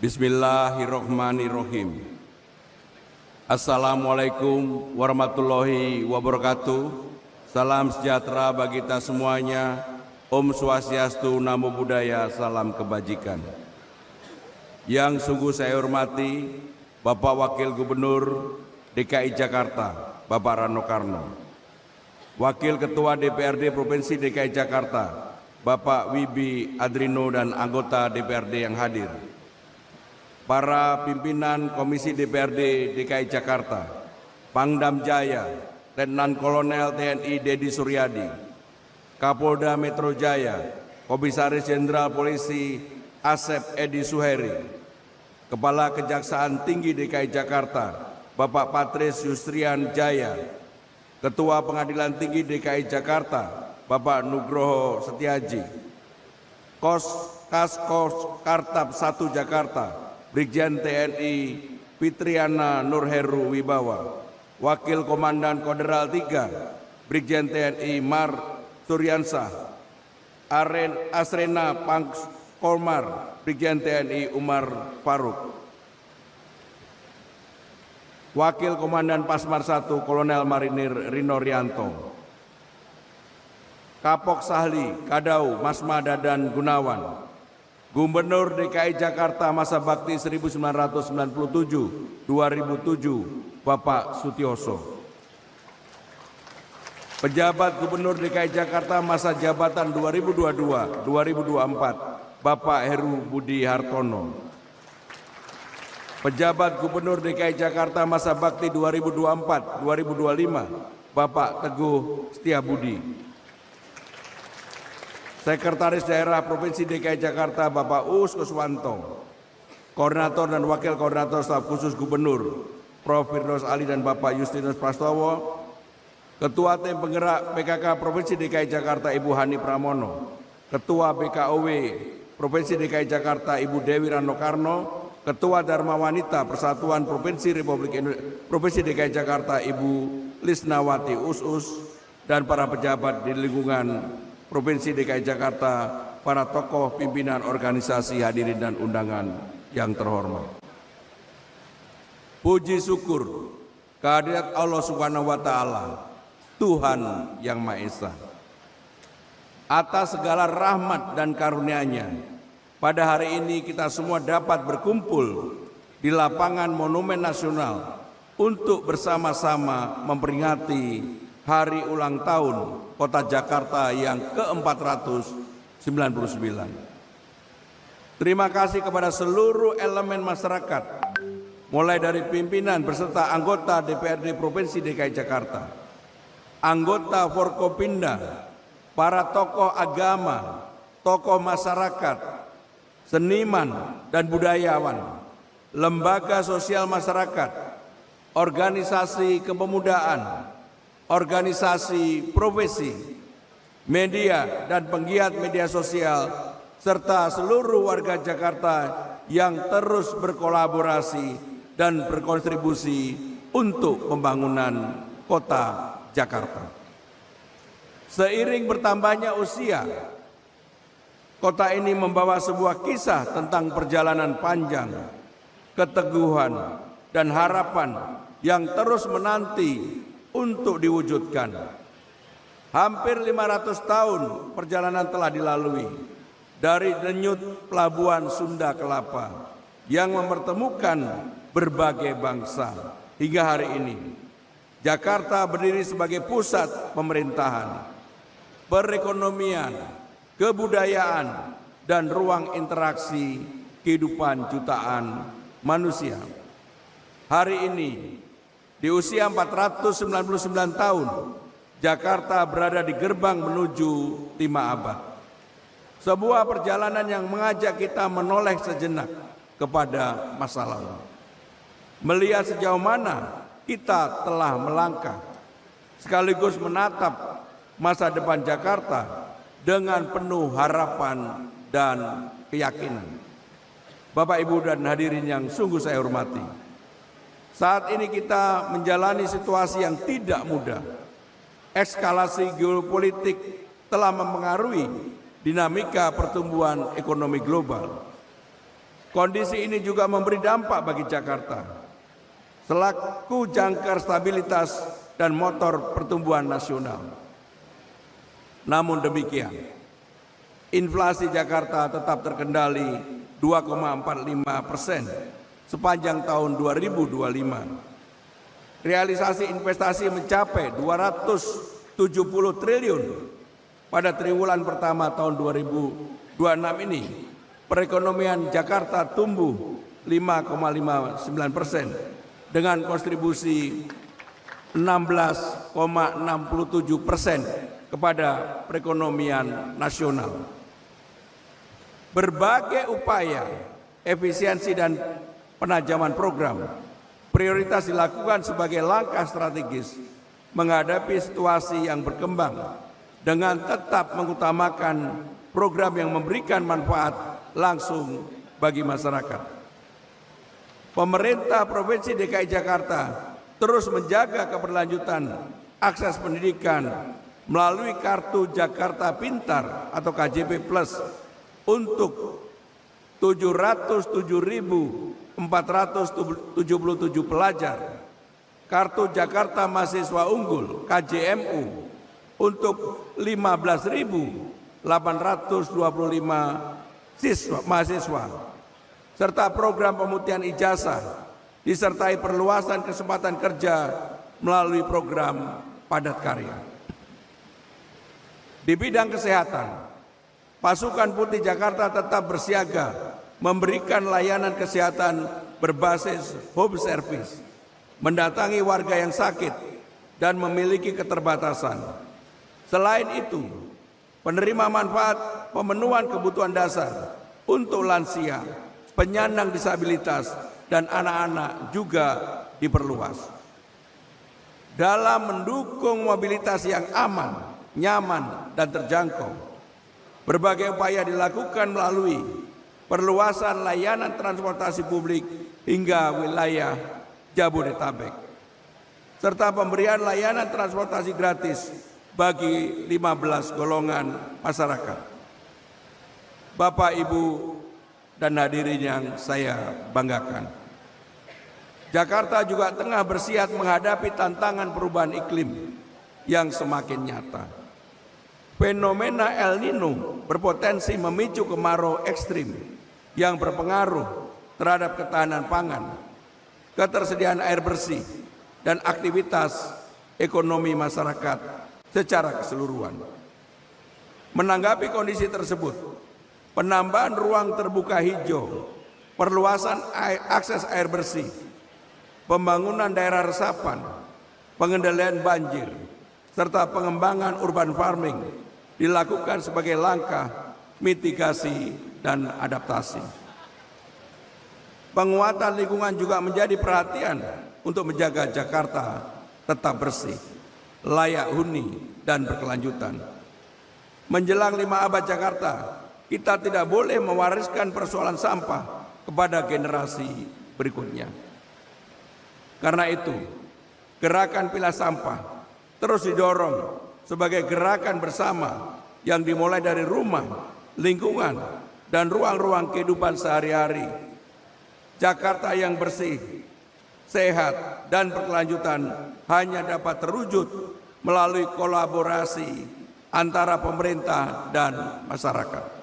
Bismillahirrahmanirrahim. Assalamualaikum warahmatullahi wabarakatuh. Salam sejahtera bagi kita semuanya. Om Swastiastu, Namo Buddhaya, salam kebajikan. Yang sungguh saya hormati Bapak Wakil Gubernur DKI Jakarta, Bapak Rano Karno. Wakil Ketua DPRD Provinsi DKI Jakarta, Bapak Wibi Adrino dan anggota DPRD yang hadir. Para pimpinan Komisi DPRD DKI Jakarta, Pangdam Jaya, Letnan Kolonel TNI Dedi Suryadi, Kapolda Metro Jaya, Komisaris Jenderal Polisi Asep Edi Suheri, Kepala Kejaksaan Tinggi DKI Jakarta, Bapak Patris Yustrian Jaya, Ketua Pengadilan Tinggi DKI Jakarta, Bapak Nugroho Setiaji, Kaskos Kartab 1 Jakarta, Brigjen TNI Fitriana Nurheru Wibawa, Wakil Komandan Koderal 3, Brigjen TNI Mar Suryansah, Asrena Pangkomar, Brigjen TNI Umar Faruk, Wakil Komandan Pasmar 1, Kolonel Marinir Rino Rianto, Kapok Sahli, Kadau, Masma Dadan Gunawan, Gubernur DKI Jakarta masa bakti 1997-2007, Bapak Sutioso. Pejabat Gubernur DKI Jakarta masa jabatan 2022-2024, Bapak Heru Budi Hartono. Pejabat Gubernur DKI Jakarta masa bakti 2024-2025, Bapak Teguh Setiabudi. Sekretaris Daerah Provinsi DKI Jakarta Bapak Uus Kuswanto, Koordinator dan Wakil Koordinator Staf Khusus Gubernur Prof. Firdaus Ali dan Bapak Justinus Prastowo, Ketua Tim Penggerak PKK Provinsi DKI Jakarta Ibu Hani Pramono, Ketua BKOW Provinsi DKI Jakarta Ibu Dewi Rano Karno, Ketua Dharma Wanita Persatuan Provinsi Republik Indonesia Provinsi DKI Jakarta Ibu Lisnawati Us, dan para pejabat di lingkungan Provinsi DKI Jakarta, para tokoh pimpinan organisasi, hadirin dan undangan yang terhormat. Puji syukur kehadirat Allah Subhanahu wa Ta'ala, Tuhan yang Maha Esa, atas segala rahmat dan karunia-Nya. Pada hari ini kita semua dapat berkumpul di lapangan Monumen Nasional untuk bersama-sama memperingati hari ulang tahun Kota Jakarta yang ke-499. Terima kasih kepada seluruh elemen masyarakat, mulai dari pimpinan beserta anggota DPRD Provinsi DKI Jakarta, anggota Forkopimda, para tokoh agama, tokoh masyarakat, seniman dan budayawan, lembaga sosial masyarakat, organisasi kepemudaan, organisasi profesi, media dan penggiat media sosial, serta seluruh warga Jakarta yang terus berkolaborasi dan berkontribusi untuk pembangunan kota Jakarta. Seiring bertambahnya usia, kota ini membawa sebuah kisah tentang perjalanan panjang, keteguhan, dan harapan yang terus menanti untuk diwujudkan. Hampir 500 tahun perjalanan telah dilalui, dari denyut pelabuhan Sunda Kelapa yang mempertemukan berbagai bangsa hingga hari ini. Jakarta berdiri sebagai pusat pemerintahan, perekonomian, kebudayaan, dan ruang interaksi kehidupan jutaan manusia. Hari ini, di usia 499 tahun, Jakarta berada di gerbang menuju 5 abad. Sebuah perjalanan yang mengajak kita menoleh sejenak kepada masa lalu. Melihat sejauh mana kita telah melangkah, sekaligus menatap masa depan Jakarta dengan penuh harapan dan keyakinan. Bapak, Ibu, dan hadirin yang sungguh saya hormati, saat ini kita menjalani situasi yang tidak mudah. Eskalasi geopolitik telah mempengaruhi dinamika pertumbuhan ekonomi global. Kondisi ini juga memberi dampak bagi Jakarta selaku jangkar stabilitas dan motor pertumbuhan nasional. Namun demikian, inflasi Jakarta tetap terkendali 2,45% sepanjang tahun 2025. Realisasi investasi mencapai 270 triliun pada triwulan pertama tahun 2026 ini. Perekonomian Jakarta tumbuh 5,59% dengan kontribusi 16,67% kepada perekonomian nasional. Berbagai upaya efisiensi dan penajaman program prioritas dilakukan sebagai langkah strategis menghadapi situasi yang berkembang dengan tetap mengutamakan program yang memberikan manfaat langsung bagi masyarakat. Pemerintah Provinsi DKI Jakarta terus menjaga keberlanjutan akses pendidikan melalui Kartu Jakarta Pintar atau KJP Plus untuk 707.477 pelajar, Kartu Jakarta Mahasiswa Unggul KJMU untuk 15.825 mahasiswa, serta program pemutihan ijazah disertai perluasan kesempatan kerja melalui program padat karya. Di bidang kesehatan, Pasukan Putih Jakarta tetap bersiaga memberikan layanan kesehatan berbasis home service, mendatangi warga yang sakit dan memiliki keterbatasan. Selain itu, penerima manfaat pemenuhan kebutuhan dasar untuk lansia, penyandang disabilitas, dan anak-anak juga diperluas. Dalam mendukung mobilitas yang aman, nyaman, dan terjangkau, berbagai upaya dilakukan melalui perluasan layanan transportasi publik hingga wilayah Jabodetabek, serta pemberian layanan transportasi gratis bagi 15 golongan masyarakat. Bapak, Ibu, dan hadirin yang saya banggakan, Jakarta juga tengah bersiap menghadapi tantangan perubahan iklim yang semakin nyata. Fenomena El Nino berpotensi memicu kemarau ekstrim yang berpengaruh terhadap ketahanan pangan, ketersediaan air bersih, dan aktivitas ekonomi masyarakat secara keseluruhan. Menanggapi kondisi tersebut, penambahan ruang terbuka hijau, perluasan akses air bersih, pembangunan daerah resapan, pengendalian banjir, serta pengembangan urban farming dilakukan sebagai langkah mitigasi dan adaptasi. Penguatan lingkungan juga menjadi perhatian untuk menjaga Jakarta tetap bersih, layak huni, dan berkelanjutan. Menjelang 5 abad Jakarta, kita tidak boleh mewariskan persoalan sampah kepada generasi berikutnya. Karena itu, gerakan Pilah Sampah terus didorong sebagai gerakan bersama yang dimulai dari rumah, lingkungan, dan ruang-ruang kehidupan sehari-hari. Jakarta yang bersih, sehat, dan berkelanjutan hanya dapat terwujud melalui kolaborasi antara pemerintah dan masyarakat.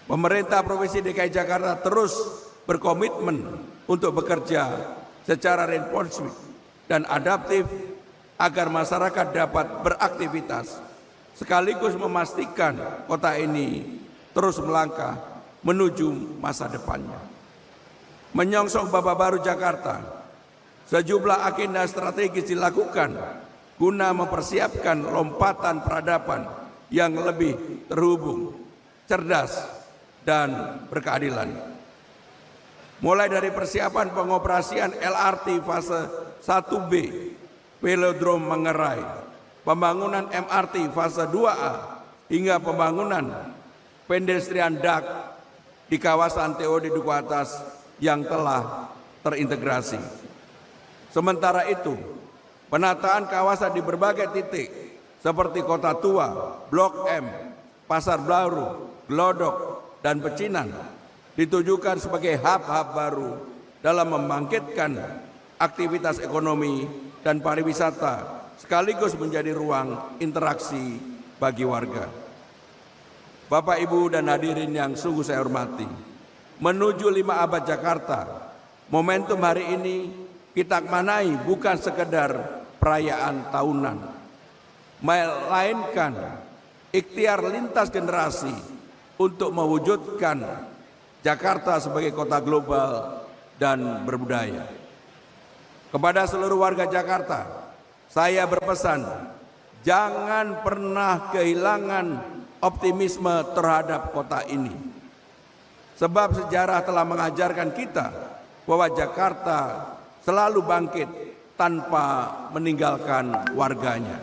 Pemerintah Provinsi DKI Jakarta terus berkomitmen untuk bekerja secara responsif dan adaptif agar masyarakat dapat beraktivitas, sekaligus memastikan kota ini terus melangkah menuju masa depannya. Menyongsong babak baru Jakarta, sejumlah agenda strategis dilakukan guna mempersiapkan lompatan peradaban yang lebih terhubung, cerdas, dan berkeadilan. Mulai dari persiapan pengoperasian LRT fase 1B, Velodrome Manggarai, pembangunan MRT fase 2A, hingga pembangunan pedestrian duct di kawasan TOD Duku Atas yang telah terintegrasi. Sementara itu, penataan kawasan di berbagai titik seperti Kota Tua, Blok M, Pasar Baru, Glodok, dan Pecinan ditujukan sebagai hub-hub baru dalam membangkitkan aktivitas ekonomi dan pariwisata sekaligus menjadi ruang interaksi bagi warga. Bapak, Ibu, dan hadirin yang sungguh saya hormati, menuju 5 abad Jakarta, momentum hari ini kita maknai bukan sekedar perayaan tahunan, melainkan ikhtiar lintas generasi untuk mewujudkan Jakarta sebagai kota global dan berbudaya. Kepada seluruh warga Jakarta, saya berpesan, jangan pernah kehilangan optimisme terhadap kota ini. Sebab sejarah telah mengajarkan kita bahwa Jakarta selalu bangkit tanpa meninggalkan warganya.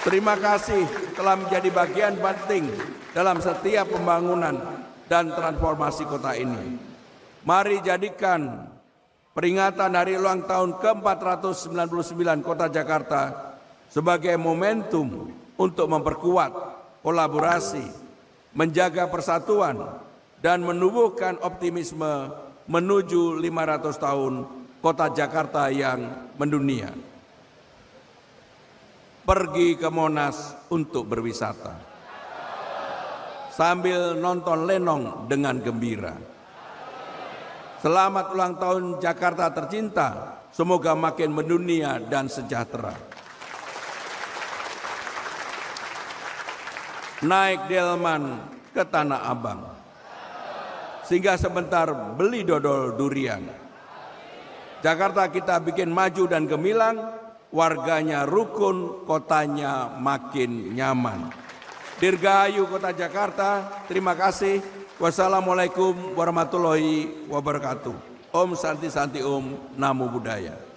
Terima kasih telah menjadi bagian penting dalam setiap pembangunan dan transformasi kota ini. Mari jadikan peringatan hari ulang tahun ke-499 Kota Jakarta sebagai momentum untuk memperkuat kolaborasi, menjaga persatuan, dan menumbuhkan optimisme menuju 500 tahun Kota Jakarta yang mendunia. Pergi ke Monas untuk berwisata, sambil nonton lenong dengan gembira. Selamat ulang tahun Jakarta tercinta, semoga makin mendunia dan sejahtera. Naik delman ke Tanah Abang, singgah sebentar beli dodol durian. Jakarta kita bikin maju dan gemilang, warganya rukun, kotanya makin nyaman. Dirgahayu Kota Jakarta, terima kasih. Wassalamualaikum warahmatullahi wabarakatuh. Om Santi Santi Om, Namo Buddhaya.